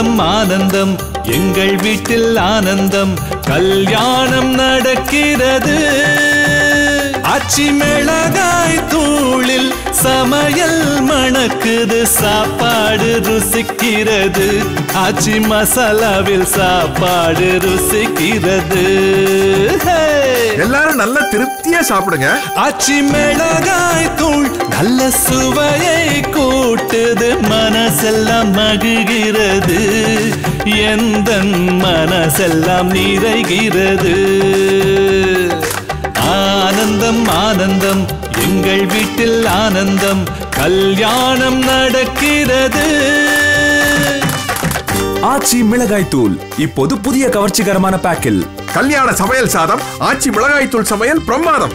ஆனந்தம் ஆனந்தம் எங்கள் வீட்டில் ஆனந்தம் கல்யாணம் நடக்கிறது ஆச்சி மிளகாய் தூளில் சமையல் மணக்குது சாப்பாடு ருசிக்கிறது ஆச்சி மசாலாவில் சாப்பாடு ருசிக்கிறது எல்லாரும் நல்ல திருப்தியா சாப்பிடுங்க ஆச்சி மிளகாய் தூள் நல்ல சுவையை கூட்டுது மனசெல்லாம் மகிழ்கிறது எந்த மனசெல்லாம் நிறைகிறது ஆனந்தம் ஆனந்தம் எங்கள் வீட்டில் ஆனந்தம் கல்யாணம் நடக்கிறது ஆச்சி மிளகாய் தூள் இப்போது புதிய கவர்ச்சிகரமான பேக்கில் கல்யாண சமையல் சாதம் ஆச்சி மிளகாய் தூள் சமையல் பிரமாதம்